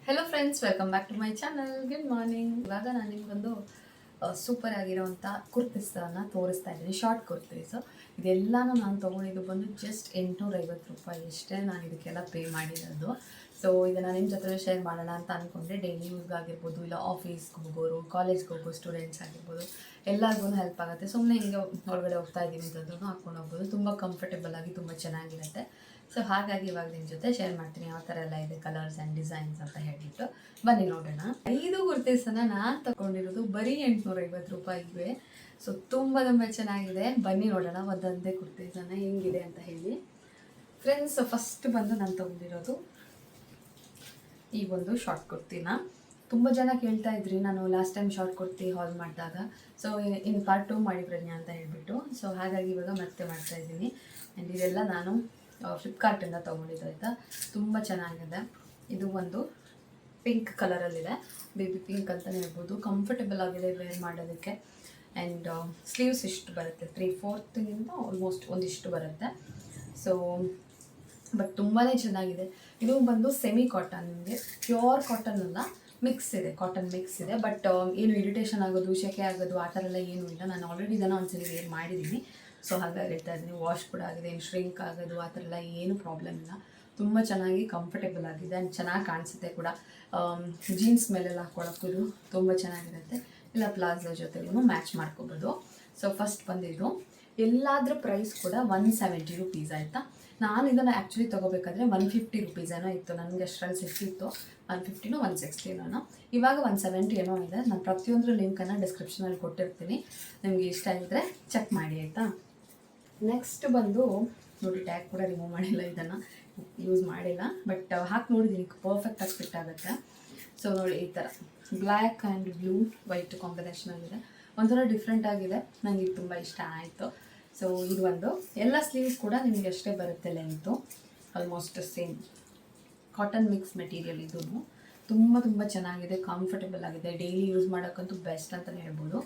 Hello friends, welcome back to my channel. Good morning. ಇವಾಗ ನಾನು ನಿಮ್ಗೊಂದು ಸೂಪರ್ ಆಗಿರೋವಂಥ ಕುರ್ತೀಸನ್ನು ತೋರಿಸ್ತಾ ಇದ್ದೀನಿ. ಶಾರ್ಟ್ ಕುರ್ತೀಸು ಇದೆಲ್ಲನೂ ನಾನು ತೊಗೊಂಡಿದ್ದು ಬಂದು ಜಸ್ಟ್ 850 ರೂಪಾಯಿ ಅಷ್ಟೇ. ನಾನು ಇದಕ್ಕೆಲ್ಲ ಪೇ ಮಾಡಿರೋದು. ಸೊ ಇದನ್ನು ನಿಮ್ಮ ಜೊತೆ ಶೇರ್ ಮಾಡೋಣ ಅಂತ ಅಂದ್ಕೊಂಡೆ. ಡೈಲಿ ಯೂಸ್ಗಾಗಿರ್ಬೋದು, ಇಲ್ಲ ಆಫೀಸ್ಗೆ ಹೋಗೋರು, ಕಾಲೇಜ್ಗೆ ಹೋಗೋ ಸ್ಟೂಡೆಂಟ್ಸ್ ಆಗಿರ್ಬೋದು, ಎಲ್ಲರಿಗೂ ಹೆಲ್ಪ್ ಆಗುತ್ತೆ. ಸುಮ್ಮನೆ ಹಿಂಗೆ ಹೊರಗಡೆ ಹೋಗ್ತಾ ಇದ್ದೀವಿ ಅಂತಂದ್ರೂ ಹಾಕ್ಕೊಂಡು ಹೋಗ್ಬೋದು. ತುಂಬ ಕಂಫರ್ಟೇಬಲ್ ಆಗಿ ತುಂಬ ಚೆನ್ನಾಗಿರುತ್ತೆ. ಸೊ ಹಾಗಾಗಿ ಇವಾಗ ನಿಮ್ಮ ಜೊತೆ ಶೇರ್ ಮಾಡ್ತೀನಿ ಯಾವ ಥರ ಎಲ್ಲ ಇದೆ ಕಲರ್ಸ್ ಆ್ಯಂಡ್ ಡಿಸೈನ್ಸ್ ಅಂತ ಹೇಳ್ಬಿಟ್ಟು. ಬನ್ನಿ ನೋಡೋಣ. 5 ಕುರ್ತೀಸನ್ನು ನಾನು ತಗೊಂಡಿರೋದು ಬರೀ 850 ರೂಪಾಯಿಗೆ. ಸೊ ತುಂಬ ಚೆನ್ನಾಗಿದೆ. ಬನ್ನಿ ನೋಡೋಣ ಒಂದೊಂದೇ ಕುರ್ತೀಸನ್ನು ಹೆಂಗಿದೆ ಅಂತ ಹೇಳಿ. ಫ್ರೆಂಡ್ಸ್, ಫಸ್ಟ್ ಬಂದು ನಾನು ತೊಗೊಂಡಿರೋದು ಈ ಒಂದು ಶಾರ್ಟ್ ಕುರ್ತಿನ. ತುಂಬ ಜನ ಕೇಳ್ತಾ ಇದ್ರಿ ನಾನು ಲಾಸ್ಟ್ ಟೈಮ್ ಶಾರ್ಟ್ ಕುರ್ತಿ ಹಾಲ್ ಮಾಡಿದಾಗ. ಸೊ ಇನ್ನು ಪಾರ್ಟ್ 2 ಮಾಡಿ ಪ್ರಜ್ಞಾ ಅಂತ ಹೇಳ್ಬಿಟ್ಟು. ಸೊ ಹಾಗಾಗಿ ಇವಾಗ ಮತ್ತೆ ಮಾಡ್ತಾ ಇದ್ದೀನಿ. ಆ್ಯಂಡ್ ಇದೆಲ್ಲ ನಾನು ಫ್ಲಿಪ್ಕಾರ್ಟಿಂದ ತೊಗೊಂಡಿದ್ದು, ಆಯಿತಾ. ತುಂಬ ಚೆನ್ನಾಗಿದೆ. ಇದು ಒಂದು ಪಿಂಕ್ ಕಲರಲ್ಲಿದೆ, ಬೇಬಿ ಪಿಂಕ್ ಅಂತಲೇ ಹೇಳ್ಬೋದು. ಕಂಫರ್ಟೇಬಲ್ ಆಗಿದೆ ವೇರ್ ಮಾಡೋದಕ್ಕೆ. ಆ್ಯಂಡ್ ಸ್ಲೀವ್ಸ್ ಇಷ್ಟು ಬರುತ್ತೆ, 3/4 ಆಲ್ಮೋಸ್ಟ್ ಒಂದಿಷ್ಟು ಬರುತ್ತೆ. ಸೊ ಬಟ್ ತುಂಬಾ ಚೆನ್ನಾಗಿದೆ. ಇದು ಬಂದು ಸೆಮಿ ಕಾಟನ್, ನಿಮಗೆ ಪ್ಯೂರ್ ಕಾಟನ್ ಅಲ್ಲ, ಮಿಕ್ಸ್ ಇದೆ, ಕಾಟನ್ ಮಿಕ್ಸ್ ಇದೆ. ಬಟ್ ಏನು ಇರಿಟೇಷನ್ ಆಗೋದು, ಸೆಕೆ ಆಗೋದು ಆ ಥರ ಎಲ್ಲ ಏನೂ ಇಲ್ಲ. ನಾನು ಆಲ್ರೆಡಿ ಇದನ್ನು ಒಂದ್ಸಲಿ ವೇರ್ ಮಾಡಿದ್ದೀನಿ. ಸೊ ಹಾಗಾಗಿ ಹೇಳ್ತಾ ಇದ್ದೀನಿ, ವಾಶ್ ಕೂಡ ಆಗಿದೆ, ಏನು ಶ್ರಿಂಕ್ ಆಗೋದು ಆ ಥರ ಎಲ್ಲ ಏನೂ ಪ್ರಾಬ್ಲಮ್ ಇಲ್ಲ. ತುಂಬ ಚೆನ್ನಾಗಿ ಕಂಫರ್ಟೇಬಲ್ ಆಗಿದೆ ಆ್ಯಂಡ್ ಚೆನ್ನಾಗಿ ಕಾಣಿಸುತ್ತೆ ಕೂಡ. ಜೀನ್ಸ್ ಮೇಲೆಲ್ಲ ಹಾಕ್ಕೊಳ್ಳೋಕ್ಕೂ ತುಂಬ ಚೆನ್ನಾಗಿರುತ್ತೆ, ಇಲ್ಲ ಪ್ಲಾಜೋ ಜೊತೆಗೂ ಮ್ಯಾಚ್ ಮಾಡ್ಕೋಬೋದು. ಸೊ ಫಸ್ಟ್ ಬಂದಿದ್ದು ಎಲ್ಲಾದ್ರ ಪ್ರೈಸ್ ಕೂಡ 170 ರೂಪೀಸ್, ಆಯಿತಾ. ನಾನು ಇದನ್ನು ಆ್ಯಕ್ಚುಲಿ ತೊಗೋಬೇಕಾದ್ರೆ 150 ರೂಪೀಸ್ ಏನೋ ಇತ್ತು, ನನಗೆ ಅಷ್ಟರಲ್ಲಿ ಸಿಕ್ಕಿತ್ತು. 150 160 ಇವಾಗ 170 ಏನೋ ಇದೆ. ನಾನು ಪ್ರತಿಯೊಂದರ ಲಿಂಕನ್ನು ಡಿಸ್ಕ್ರಿಪ್ಷನಲ್ಲಿ ಕೊಟ್ಟಿರ್ತೀನಿ, ನಿಮಗೆ ಇಷ್ಟ ಆಗಿದ್ರೆ ಚೆಕ್ ಮಾಡಿ, ಆಯಿತಾ. ನೆಕ್ಸ್ಟ್ ಬಂದು ನೋಡಿ, ಟ್ಯಾಗ್ ಕೂಡ ರಿಮೂವ್ ಮಾಡಿಲ್ಲ, ಇದನ್ನು ಯೂಸ್ ಮಾಡಿಲ್ಲ, ಬಟ್ ಹಾಕಿ ನೋಡಿದ್ದೀನಿ, ಪರ್ಫೆಕ್ಟಾಗಿ ಫಿಟ್ ಆಗುತ್ತೆ. ಸೊ ನೋಡಿ, ಈ ಥರ ಬ್ಲ್ಯಾಕ್ ಆ್ಯಂಡ್ ಬ್ಲೂ ವೈಟ್ ಕಾಂಬಿನೇಷನಲ್ಲಿದೆ. ಒಂಥರ ಡಿಫ್ರೆಂಟ್ ಆಗಿದೆ, ನನಗೆ ಇದು ತುಂಬ ಇಷ್ಟ ಆಯಿತು. ಸೊ ಇದು ಒಂದು ಎಲ್ಲ ಸ್ಲೀವ್ಸ್ ಕೂಡ ನಿಮಗೆ ಅಷ್ಟೇ ಬರುತ್ತೆ, length almost same. Cotton mix material ಇದು. ತುಂಬ ಚೆನ್ನಾಗಿದೆ, ಕಂಫರ್ಟೇಬಲ್ ಆಗಿದೆ, ಡೈಲಿ ಯೂಸ್ ಮಾಡೋಕ್ಕಂತೂ ಬೆಸ್ಟ್ ಅಂತಲೇ ಹೇಳ್ಬೋದು.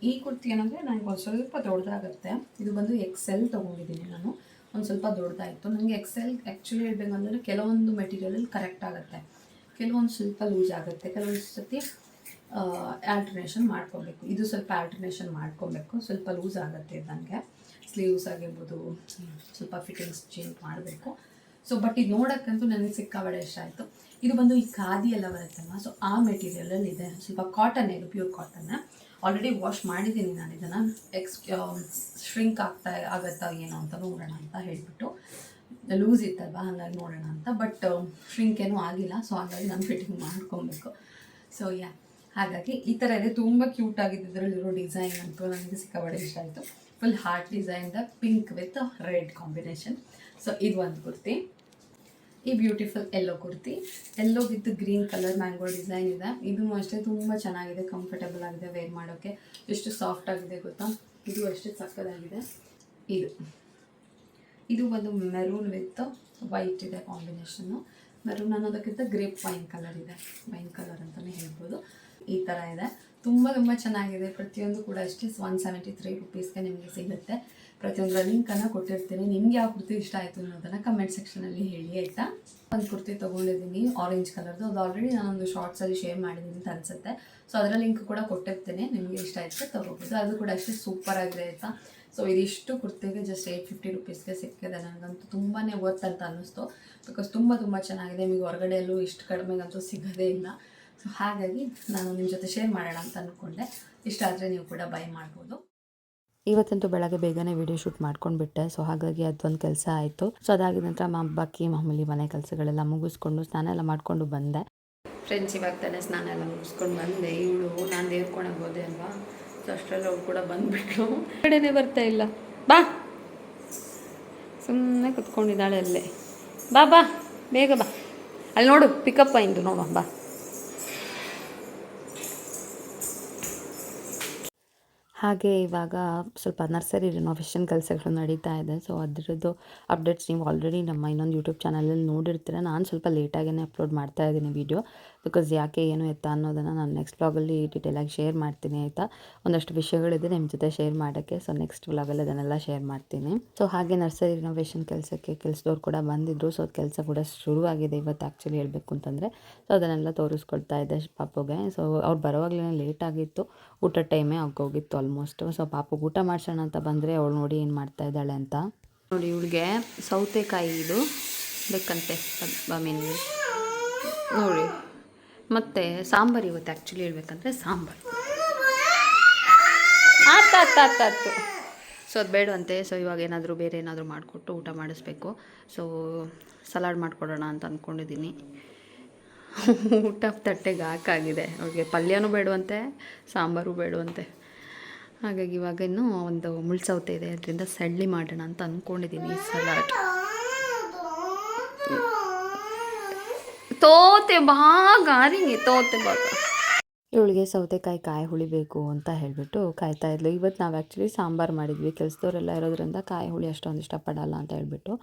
ಈ ಕುರ್ತಿ ಏನಂದರೆ ನನಗೆ ಒಂದು ಸ್ವಲ್ಪ ದೊಡ್ಡದಾಗುತ್ತೆ. ಇದು ಬಂದು XL ತೊಗೊಂಡಿದ್ದೀನಿ ನಾನು. ಒಂದು ಸ್ವಲ್ಪ ದೊಡ್ಡದಾಯಿತು ನನಗೆ. XL ಆ್ಯಕ್ಚುಲಿ ಹೇಳ್ಬೇಕಂದ್ರೆ ಕೆಲವೊಂದು ಮೆಟೀರಿಯಲಲ್ಲಿ ಕರೆಕ್ಟ್ ಆಗುತ್ತೆ, ಕೆಲವೊಂದು ಸ್ವಲ್ಪ ಲೂಸ್ ಆಗುತ್ತೆ, ಕೆಲವೊಂದು ಸತಿ ಆಲ್ಟರ್ನೇಷನ್ ಮಾಡ್ಕೊಬೇಕು. ಇದು ಸ್ವಲ್ಪ ಆಲ್ಟರ್ನೇಷನ್ ಮಾಡ್ಕೊಬೇಕು, ಸ್ವಲ್ಪ ಲೂಸ್ ಆಗುತ್ತೆ ನನಗೆ. ಸ್ಲೀವ್ಸ್ ಆಗಿರ್ಬೋದು, ಸ್ವಲ್ಪ ಫಿಟ್ಟಿಂಗ್ಸ್ ಚೇಂಜ್ ಮಾಡಬೇಕು. ಸೊ ಬಟ್ ಇದು ನೋಡೋಕ್ಕಂತೂ ನನಗೆ ಸಿಕ್ಕಾಬಡೆ ಇಷ್ಟ ಆಯಿತು. ಇದು ಬಂದು ಈ ಖಾದಿ ಎಲ್ಲ ಬರುತ್ತಲ್ವ, ಸೊ ಆ ಮೆಟೀರಿಯಲಲ್ಲಿ ಇದೆ. ಸ್ವಲ್ಪ ಕಾಟನ್, ಇದು ಪ್ಯೂರ್ ಕಾಟನ್ನ. ಆಲ್ರೆಡಿ ವಾಶ್ ಮಾಡಿದ್ದೀನಿ ನಾನು ಇದನ್ನು. ಶ್ರಿಂಕ್ ಆಗುತ್ತಾ ಏನೋ ಅಂತ ನೋಡೋಣ ಅಂತ ಹೇಳಿಬಿಟ್ಟು. ಲೂಸ್ ಇತ್ತಲ್ವ, ಹಾಗಾಗಿ ನೋಡೋಣ ಅಂತ. ಬಟ್ ಶ್ರಿಂಕ್ ಏನೂ ಆಗಿಲ್ಲ, ಸೊ ಹಾಗಾಗಿ ನಾನು ಫಿಟ್ಟಿಂಗ್ ಮಾಡ್ಕೊಬೇಕು. ಸೊ ಹಾಗಾಗಿ ಈ ಥರ ಇದೆ. ತುಂಬ ಕ್ಯೂಟ್ ಆಗಿದೆ ಇದರಲ್ಲಿರೋ ಡಿಸೈನ್ ಅಂತೂ ನನಗೆ ಸಿಕ್ಕಾಬಡೆ ಇಷ್ಟ ಆಯಿತು. ಫುಲ್ ಹಾರ್ಟ್ ಡಿಸೈನ್ದ pink with red combination. So ಇದು ಒಂದು ಕುರ್ತಿ. ಈ beautiful yellow kurti, yellow with green colour mango design ಇದೆ. ಇದೂ ಅಷ್ಟೇ ತುಂಬ ಚೆನ್ನಾಗಿದೆ, ಕಂಫರ್ಟೇಬಲ್ ಆಗಿದೆ ವೇರ್ ಮಾಡೋಕ್ಕೆ. ಎಷ್ಟು ಸಾಫ್ಟ್ ಆಗಿದೆ ಗೊತ್ತಾ, ಇದು ಅಷ್ಟೇ ಸಕ್ಕದಾಗಿದೆ. ಇದು ಒಂದು ಮೆರೂನ್ ವಿತ್ ವೈಟ್ ಇದೆ ಕಾಂಬಿನೇಷನ್ನು. ಮೆರೂನ್ ಅನ್ನೋದಕ್ಕಿಂತ ಗ್ರೇಪ್ ವೈನ್ ಕಲರ್ ಇದೆ, ವೈನ್ ಕಲರ್ ಅಂತಲೇ ಹೇಳ್ಬೋದು. ಈ ಥರ ಇದೆ, ತುಂಬ ಚೆನ್ನಾಗಿದೆ. ಪ್ರತಿಯೊಂದು ಕೂಡ ಅಷ್ಟೇ 173 ರೂಪೀಸ್ಗೆ ನಿಮಗೆ ಸಿಗುತ್ತೆ. ಪ್ರತಿಯೊಂದರ ಲಿಂಕನ್ನು ಕೊಟ್ಟಿರ್ತೀನಿ. ನಿಮ್ಗೆ ಯಾವ ಕುರ್ತಿ ಇಷ್ಟ ಆಯಿತು ಅನ್ನೋದನ್ನು ಕಮೆಂಟ್ ಸೆಕ್ಷನಲ್ಲಿ ಹೇಳಿ, ಆಯಿತಾ. ಒಂದು ಕುರ್ತಿ ತೊಗೊಂಡಿದ್ದೀನಿ ಆರೆಂಜ್ ಕಲರ್ದು, ಅದು ಆಲ್ರೆಡಿ ನಾನೊಂದು ಶಾರ್ಟ್ಸಲ್ಲಿ ಶೇರ್ ಮಾಡಿದ್ದೀನಿ ಅಂತ ಅನಿಸುತ್ತೆ. ಸೊ ಅದರ ಲಿಂಕ್ ಕೂಡ ಕೊಟ್ಟಿರ್ತೀನಿ, ನಿಮಗೆ ಇಷ್ಟ ಆಯಿತು ತೊಗೋಬೋದು. ಅದು ಕೂಡ ಅಷ್ಟೇ ಸೂಪರ್ ಆಗಿದೆ, ಆಯಿತಾ. ಸೊ ಇದಿಷ್ಟು ಕುರ್ತಿಗೆ ಜಸ್ಟ್ 850 ರೂಪೀಸ್ಗೆ ಸಿಕ್ಕಿದೆ. ನನಗಂತೂ ತುಂಬಾ ವರ್ತ್ ಅಂತ ಅನ್ನಿಸ್ತು, ಬಿಕಾಸ್ ತುಂಬ ಚೆನ್ನಾಗಿದೆ. ನಿಮಗೆ ಹೊರಗಡೆಯಲ್ಲೂ ಇಷ್ಟು ಕಡಿಮೆಗಂತೂ ಸಿಗೋದೇ ಇಲ್ಲ. ಸೊ ಹಾಗಾಗಿ ನಾನು ನಿಮ್ಮ ಜೊತೆ ಶೇರ್ ಮಾಡೋಣ ಅಂತ ಅಂದ್ಕೊಂಡೆ. ಇಷ್ಟ ಆದರೆ ನೀವು ಕೂಡ ಬೈ ಮಾಡ್ಬೋದು. ಇವತ್ತಂತೂ ಬೆಳಗ್ಗೆ ಬೇಗನೆ ವೀಡಿಯೋ ಶೂಟ್ ಮಾಡ್ಕೊಂಡ್ಬಿಟ್ಟೆ. ಸೊ ಹಾಗಾಗಿ ಅದೊಂದು ಕೆಲಸ ಆಯಿತು. ಸೊ ಅದಾಗಿದ ನಂತರ ಬಾಕಿ ಮಾಮೂಲಿ ಮನೆ ಕೆಲಸಗಳೆಲ್ಲ ಮುಗಿಸ್ಕೊಂಡು ಸ್ನಾನ ಎಲ್ಲ ಮಾಡಿಕೊಂಡು ಬಂದೆ. ಫ್ರೆಂಡ್ಸ್, ಇವಾಗ ತಾನೇ ಸ್ನಾನ ಎಲ್ಲ ಮುಗಿಸ್ಕೊಂಡು ಬಂದೆ. ಇವಳು ನಾನು ದೇವ್ಕೊಳಕ್ಕೆ ಹೋದೆ ಅಲ್ವಾ, ಸೊ ಅಷ್ಟರಲ್ಲಿ ಅವ್ರು ಕೂಡ ಬಂದುಬಿಟ್ರು. ಕಡೆನೇ ಬರ್ತಾ ಇಲ್ಲ, ಬಾ ಸುಮ್ಮನೆ ಕುತ್ಕೊಂಡಿದ್ದಾಳೆ ಅಲ್ಲೇ. ಬಾ ಬೇಗ ಬಾ, ಅಲ್ಲಿ ನೋಡು ಪಿಕಪ್ ಆಯ್ತು, ನೋಡು ಬಾ. ಹಾಗೆ ಇವಾಗ ಸ್ವಲ್ಪ ನರ್ಸರಿ ರಿನೋವೇಷನ್ ಕೆಲಸಗಳು ನಡೀತಾ ಇದೆ. ಸೊ ಅದರದ್ದು ಅಪ್ಡೇಟ್ಸ್ ನೀವು ಆಲ್ರೆಡಿ ನಮ್ಮ ಇನ್ನೊಂದು ಯೂಟ್ಯೂಬ್ ಚಾನಲಲ್ಲಿ ನೋಡಿರ್ತೀರ. ನಾನು ಸ್ವಲ್ಪ ಲೇಟಾಗೇ ಅಪ್ಲೋಡ್ ಮಾಡ್ತಾ ಇದ್ದೀನಿ ವೀಡಿಯೋ, ಬಿಕಾಸ್ ಯಾಕೆ ಏನು ಎತ್ತ ಅನ್ನೋದನ್ನು ನಾನು ನೆಕ್ಸ್ಟ್ ವ್ಲಾಗಲ್ಲಿ ಡೀಟೇಲಾಗಿ ಶೇರ್ ಮಾಡ್ತೀನಿ ಆಯಿತಾ. ಒಂದಷ್ಟು ವಿಷಯಗಳಿದೆ ನಿಮ್ಮ ಜೊತೆ ಶೇರ್ ಮಾಡೋಕ್ಕೆ. ಸೊ ನೆಕ್ಸ್ಟ್ ವ್ಲಾಗಲ್ಲಿ ಅದನ್ನೆಲ್ಲ ಶೇರ್ ಮಾಡ್ತೀನಿ. ಸೊ ಹಾಗೆ ನರ್ಸರಿ ರಿನೋವೇಷನ್ ಕೆಲಸದವ್ರು ಕೂಡ ಬಂದಿದ್ದರು. ಸೊ ಕೆಲಸ ಕೂಡ ಶುರುವಾಗಿದೆ ಇವತ್ತು ಆ್ಯಕ್ಚುಲಿ ಹೇಳಬೇಕು ಅಂತಂದರೆ. ಸೊ ಅದನ್ನೆಲ್ಲ ತೋರಿಸ್ಕೊಳ್ತಾ ಇದ್ದೆ ಪಾಪುಗೆ. ಸೊ ಅವ್ರು ಬರೋವಾಗಲೇ ಲೇಟ್ ಆಗಿತ್ತು, ಊಟ ಟೈಮೇ ಆಗೋಗಿತ್ತು ಆಲ್ಮೋಸ್ಟ್. ಸೊ ಪಾಪುಗೆ ಊಟ ಮಾಡ್ಸೋಣ ಅಂತ ಬಂದರೆ ಅವಳು ನೋಡಿ ಏನು ಮಾಡ್ತಾ ಇದ್ದಾಳೆ ಅಂತ ನೋಡಿ. ಇವಳಿಗೆ ಸೌತೆಕಾಯಿ ಇದು ಬೇಕಂತೆ, ನೋಡಿ. ಮತ್ತು ಸಾಂಬಾರು ಇವತ್ತು ಆ್ಯಕ್ಚುಲಿ ಹೇಳ್ಬೇಕಂದ್ರೆ ಸಾಂಬಾರು ಆತು. ಸೊ ಅದು ಬೇಡವಂತೆ. ಸೊ ಇವಾಗ ಏನಾದರೂ ಬೇರೆ ಏನಾದರೂ ಮಾಡಿಕೊಟ್ಟು ಊಟ ಮಾಡಿಸ್ಬೇಕು. ಸೊ ಸಲಾಡ್ ಮಾಡಿಕೊಡೋಣ ಅಂತ ಅಂದ್ಕೊಂಡಿದ್ದೀನಿ. ಊಟ ತಟ್ಟೆಗೆ ಹಾಕಾಗಿದೆ. ಅವ್ರಿಗೆ ಪಲ್ಯನೂ ಬೇಡವಂತೆ, ಸಾಂಬಾರು ಬೇಡವಂತೆ. ಹಾಗಾಗಿ ಇವಾಗ ಇನ್ನೂ ಒಂದು ಮುಳ್ಸೌತೆ ಇದೆ, ಅದರಿಂದ ಸಳ್ಳಿ ಮಾಡೋಣ ಅಂತ ಅಂದ್ಕೊಂಡಿದ್ದೀನಿ. ಸಲಾಡ್ ತೋತೆ ಬಾಗಾರಿಂಗೆ ತೋತೆ ಬಾಗ. ಇವಳಿಗೆ ಸೌತೆಕಾಯಿ ಕಾಯಿ ಹುಳಿ ಬೇಕು ಅಂತ ಹೇಳಿಬಿಟ್ಟು ಕಾಯ್ತಾ ಇದ್ಲು. ಇವತ್ತು ನಾವು ಆ್ಯಕ್ಚುಲಿ ಸಾಂಬಾರು ಮಾಡಿದ್ವಿ. ಕೆಲಸದವರೆಲ್ಲ ಇರೋದ್ರಿಂದ ಕಾಯಿ ಹುಳಿ ಅಷ್ಟೊಂದು ಇಷ್ಟಪಡಲ್ಲ ಅಂತ ಹೇಳ್ಬಿಟ್ಟು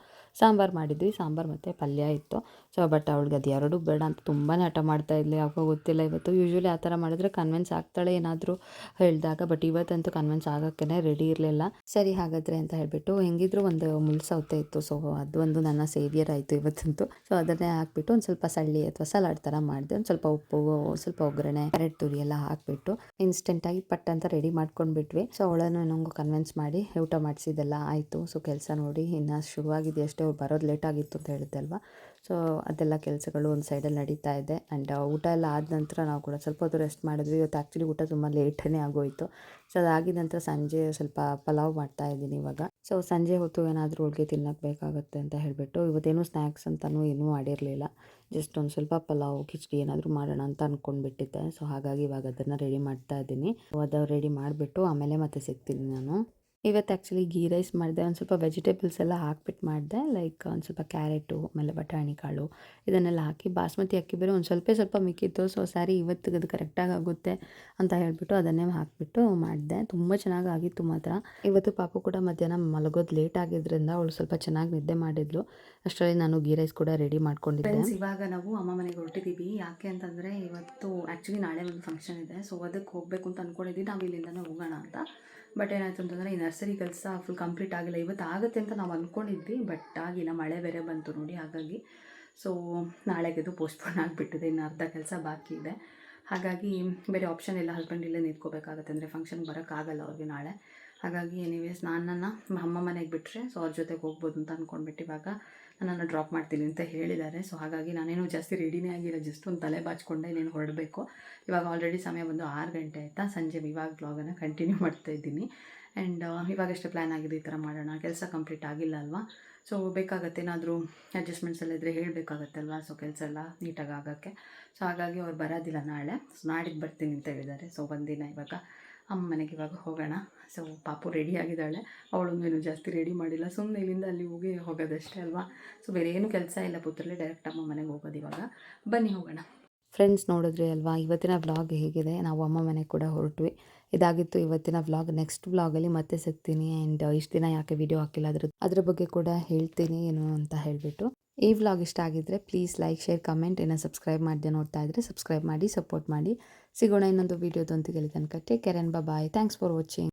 ಸಾಂಬಾರು ಮಾಡಿದ್ವಿ. ಸಾಂಬಾರು ಮತ್ತು ಪಲ್ಯ ಇತ್ತು. ಸೊ ಬಟ್ ಅವಳಿಗೆ ಅದು ಎರಡೂ ಬೇಡ ಅಂತ ತುಂಬಾ ಹಠ ಮಾಡ್ತಾ ಇದ್ಲಿ. ಯಾಕೋ ಗೊತ್ತಿಲ್ಲ. ಇವತ್ತು ಯೂಶ್ವಲಿ ಆ ಥರ ಮಾಡಿದ್ರೆ ಕನ್ವಿನ್ಸ್ ಆಗ್ತಾಳೆ ಏನಾದರೂ ಹೇಳಿದಾಗ. ಬಟ್ ಇವತ್ತಂತೂ ಕನ್ವಿನ್ಸ್ ಆಗೋಕ್ಕೇ ರೆಡಿ ಇರಲಿಲ್ಲ. ಸರಿ ಹಾಗಾದರೆ ಅಂತ ಹೇಳಿಬಿಟ್ಟು ಹೆಂಗಿದ್ರು ಒಂದು ಮುಳ್ಸೌತೆ ಇತ್ತು. ಸೊ ಅದು ಒಂದು ನನ್ನ ಸೇವಿಯರ್ ಆಯಿತು ಇವತ್ತಂತೂ. ಸೊ ಅದನ್ನೇ ಹಾಕ್ಬಿಟ್ಟು ಒಂದು ಸ್ವಲ್ಪ ಸಳ್ಳಿ ಅಥವಾ ಸಲಾಡ್ ಥರ ಮಾಡಿದೆ. ಒಂದು ಸ್ವಲ್ಪ ಉಪ್ಪು, ಸ್ವಲ್ಪ ಒಗ್ಗರಣೆ, ಕ್ಯಾರೆಟ್ ತುರಿ ಎಲ್ಲ ಹಾಕಿಬಿಟ್ಟು ಇನ್ಸ್ಟೆಂಟಾಗಿ ಪಟ್ ಅಂತ ರೆಡಿ ಮಾಡ್ಕೊಂಡ್ಬಿಟ್ವಿ. ಸೊ ಅವಳನ್ನು ನಂಗೆ ಕನ್ವಿನ್ಸ್ ಮಾಡಿ ಊಟ ಮಾಡಿಸಿದೆಲ್ಲ ಆಯಿತು. ಸೊ ಕೆಲಸ ನೋಡಿ ಇನ್ನು ಶುರುವಾಗಿದೆ ಅಷ್ಟೇ. ಅವ್ರು ಬರೋದು ಲೇಟ್ ಆಗಿತ್ತು ಅಂತ ಹೇಳಿದ್ದೆ ಅಲ್ವಾ. ಸೊ ಅದೆಲ್ಲ ಕೆಲಸಗಳು ಒಂದು ಸೈಡಲ್ಲಿ ನಡೀತಾ ಇದೆ. ಆ್ಯಂಡ್ ಊಟ ಎಲ್ಲ ಆದ ನಂತರ ನಾವು ಕೂಡ ಸ್ವಲ್ಪ ಹೊತ್ತು ರೆಸ್ಟ್ ಮಾಡಿದ್ವಿ. ಇವತ್ತು ಆ್ಯಕ್ಚುಲಿ ಊಟ ತುಂಬ ಲೇಟೇ ಆಗೋಯಿತು. ಸೊ ಅದಾಗಿದ ನಂತರ ಸಂಜೆ ಸ್ವಲ್ಪ ಪಲಾವ್ ಮಾಡ್ತಾ ಇದ್ದೀನಿ ಇವಾಗ. ಸೊ ಸಂಜೆ ಹೊತ್ತು ಏನಾದರೂ ಹೋಳಿಗೆ ತಿನ್ನೋಕ್ಕೆ ಬೇಕಾಗುತ್ತೆ ಅಂತ ಹೇಳಿಬಿಟ್ಟು ಇವತ್ತೇನು ಸ್ನ್ಯಾಕ್ಸ್ ಅಂತಲೂ ಏನೂ ಮಾಡಿರಲಿಲ್ಲ. ಜಸ್ಟ್ ಒಂದು ಸ್ವಲ್ಪ ಪಲಾವ್, ಕಿಚಡಿ ಏನಾದರೂ ಮಾಡೋಣ ಅಂತ ಅಂದ್ಕೊಂಡ್ಬಿಟ್ಟಿದ್ದೆ. ಸೊ ಹಾಗಾಗಿ ಇವಾಗ ಅದನ್ನು ರೆಡಿ ಮಾಡ್ತಾ ಇದ್ದೀನಿ. ಅದು ರೆಡಿ ಮಾಡಿಬಿಟ್ಟು ಆಮೇಲೆ ಮತ್ತೆ ಸಿಗ್ತೀನಿ ನಾನು. ಇವತ್ತು ಆ್ಯಕ್ಚುಲಿ ಗೀ ರೈಸ್ ಮಾಡಿದೆ. ಒಂದು ಸ್ವಲ್ಪ ವೆಜಿಟೇಬಲ್ಸ್ ಎಲ್ಲ ಹಾಕ್ಬಿಟ್ಟು ಮಾಡಿದೆ. ಲೈಕ್ ಒಂದು ಸ್ವಲ್ಪ ಕ್ಯಾರೆಟು, ಆಮೇಲೆ ಬಟಾಣಿ ಕಾಳು ಇದನ್ನೆಲ್ಲ ಹಾಕಿ, ಬಾಸ್ಮತಿ ಅಕ್ಕಿ ಬೇರೆ ಒಂದು ಸ್ವಲ್ಪ ಮಿಕ್ಕಿತ್ತು. ಸೊ ಸಾರಿ ಇವತ್ತಿಗೆ ಅದು ಕರೆಕ್ಟಾಗಿ ಆಗುತ್ತೆ ಅಂತ ಹೇಳಿಬಿಟ್ಟು ಅದನ್ನೇ ಹಾಕಿಬಿಟ್ಟು ಮಾಡಿದೆ. ತುಂಬ ಚೆನ್ನಾಗಿ ಆಗಿತ್ತು ಮಾತ್ರ. ಇವತ್ತು ಪಾಪು ಕೂಡ ಮಧ್ಯಾಹ್ನ ಮಲಗೋದು ಲೇಟ್ ಆಗಿದ್ದರಿಂದ ಅವಳು ಸ್ವಲ್ಪ ಚೆನ್ನಾಗಿ ನಿದ್ದೆ ಮಾಡಿದ್ಲು. ಅಷ್ಟರಲ್ಲಿ ನಾನು ಗೀ ರೈಸ್ ಕೂಡ ರೆಡಿ ಮಾಡ್ಕೊಂಡಿದ್ದೆ. ಇವಾಗ ನಾವು ಅಮ್ಮ ಮನೆಗೆ ಹೊರಟಿದ್ದೀವಿ. ಯಾಕೆ ಅಂತಂದರೆ ಇವತ್ತು ಆ್ಯಕ್ಚುಲಿ ನಾಳೆ ಒಂದು ಫಂಕ್ಷನ್ ಇದೆ. ಸೊ ಅದಕ್ಕೆ ಹೋಗಬೇಕು ಅಂತ ಅಂದ್ಕೊಂಡಿದ್ದೀವಿ. ನಾವು ಇಲ್ಲಿಂದನೇ ಹೋಗೋಣ ಅಂತ. ಬಟ್ ಏನಾಯಿತು ಅಂತಂದರೆ ಈ ನರ್ಸರಿ ಕೆಲಸ ಫುಲ್ ಕಂಪ್ಲೀಟ್ ಆಗಿಲ್ಲ. ಇವತ್ತು ಆಗುತ್ತೆ ಅಂತ ನಾವು ಅಂದ್ಕೊಂಡಿದ್ವಿ, ಬಟ್ ಆಗಿಲ್ಲ. ಮಳೆ ಬೇರೆ ಬಂತು ನೋಡಿ. ಹಾಗಾಗಿ ಸೊ ನಾಳೆಗೆ ಅದು ಪೋಸ್ಟ್ಪೋನ್ ಆಗಿಬಿಟ್ಟಿದೆ. ಇನ್ನು ಅರ್ಧ ಕೆಲಸ ಬಾಕಿ ಇದೆ. ಹಾಗಾಗಿ ಬೇರೆ ಆಪ್ಷನ್ ಇಲ್ಲ. ಹಸ್ಬೆಂಡ್ ಇಲ್ಲೇ ನಿಂತ್ಕೋಬೇಕಾಗತ್ತೆ. ಅಂದರೆ ಫಂಕ್ಷನ್ಗೆ ಬರೋಕ್ಕಾಗಲ್ಲ ಅವ್ರಿಗೆ ನಾಳೆ. ಹಾಗಾಗಿ ಎನಿವೇಸ್ ನಾನನ್ನು ಅಮ್ಮ ಮನೆಗೆ ಬಿಟ್ಟರೆ ಸೊ ಅವ್ರ ಜೊತೆಗೆ ಹೋಗ್ಬೋದು ಅಂತ ಅಂದ್ಕೊಂಡ್ಬಿಟ್ಟು ಇವಾಗ ನನ್ನನ್ನು ಡ್ರಾಪ್ ಮಾಡ್ತೀನಿ ಅಂತ ಹೇಳಿದ್ದಾರೆ. ಸೊ ಹಾಗಾಗಿ ನಾನೇನು ಜಾಸ್ತಿ ರೆಡಿನೇ ಆಗಿಲ್ಲ. ಜಸ್ಟ್ ಒಂದು ತಲೆ ಬಾಚಿಕೊಂಡೆ ಇನ್ನೇನು ಹೊರಡಬೇಕು. ಇವಾಗ ಆಲ್ರೆಡಿ ಸಮಯ ಬಂದು 6 ಗಂಟೆ ಆಯಿತಾ. ಸಂಜೆ ಇವಾಗ ವ್ಲಾಗನ್ನು ಕಂಟಿನ್ಯೂ ಮಾಡ್ತಾಯಿದ್ದೀನಿ. ಆ್ಯಂಡ್ ಇವಾಗಷ್ಟೇ ಪ್ಲ್ಯಾನ್ ಆಗಿದೆ ಈ ಥರ ಮಾಡೋಣ. ಕೆಲಸ ಕಂಪ್ಲೀಟ್ ಆಗಿಲ್ಲ ಅಲ್ವಾ. ಸೊ ಬೇಕಾಗತ್ತೆ ಏನಾದರೂ ಅಡ್ಜಸ್ಟ್ಮೆಂಟ್ಸ್ ಎಲ್ಲ ಇದ್ದರೆ ಹೇಳಬೇಕಾಗತ್ತಲ್ವಾ. ಸೊ ಕೆಲಸ ಎಲ್ಲ ನೀಟಾಗಿ ಆಗೋಕ್ಕೆ. ಸೊ ಹಾಗಾಗಿ ಅವ್ರು ಬರೋದಿಲ್ಲ ನಾಳೆ. ಸೊ ನಾಡಿದ್ದು ಬರ್ತೀನಿ ಅಂತ ಹೇಳಿದ್ದಾರೆ. ಸೊ ಒಂದಿನ ಇವಾಗ ಅಮ್ಮ ಮನೆಗೆ ಇವಾಗ ಹೋಗೋಣ. ಸೊ ಪಾಪು ರೆಡಿ ಆಗಿದ್ದಾಳೆ. ಅವಳೊಂದು ಏನು ಜಾಸ್ತಿ ರೆಡಿ ಮಾಡಿಲ್ಲ. ಸುಮ್ಮನೆ ಇಲ್ಲಿಂದ ಅಲ್ಲಿ ಹೋಗಿ ಹೋಗೋದಷ್ಟೇ ಅಲ್ವಾ. ಸೊ ಬೇರೆ ಏನು ಕೆಲಸ ಇಲ್ಲ. ಪುತ್ರಲ್ಲೇ ಡೈರೆಕ್ಟ್ ಅಮ್ಮ ಮನೆಗೆ ಹೋಗೋದು ಇವಾಗ. ಬನ್ನಿ ಹೋಗೋಣ. ಫ್ರೆಂಡ್ಸ್ ನೋಡಿದ್ರಿ ಅಲ್ವಾ ಇವತ್ತಿನ ವ್ಲಾಗ್ ಹೇಗಿದೆ. ನಾವು ಅಮ್ಮ ಮನೆಗೆ ಕೂಡ ಹೊರಟ್ವಿ. ಇದಾಗಿತ್ತು ಇವತ್ತಿನ ವ್ಲಾಗ್. ನೆಕ್ಸ್ಟ್ ವ್ಲಾಗಲ್ಲಿ ಮತ್ತೆ ಸಿಗ್ತೀನಿ. ಆ್ಯಂಡ್ ಇಷ್ಟು ದಿನ ಯಾಕೆ ವಿಡಿಯೋ ಹಾಕಿಲ್ಲ ಅದ್ರ ಬಗ್ಗೆ ಕೂಡ ಹೇಳ್ತೀನಿ ಏನು ಅಂತ ಹೇಳಿಬಿಟ್ಟು. ಈ ವ್ಲಾಗ್ ಇಷ್ಟ ಆಗಿದ್ದರೆ ಪ್ಲೀಸ್ ಲೈಕ್, ಶೇರ್, ಕಮೆಂಟ್. ಏನೋ ಸಬ್ಸ್ಕ್ರೈಬ್ ಮಾಡದೆ ನೋಡ್ತಾ ಇದ್ದರೆ ಸಬ್ಸ್ಕ್ರೈಬ್ ಮಾಡಿ, ಸಪೋರ್ಟ್ ಮಾಡಿ. ಸಿಗೋಣ ಇನ್ನೊಂದು ವೀಡಿಯೋದೊಂದಿಗೆ. ಅಲ್ಲಿ ತನಕ take care and bye. Thanks for watching.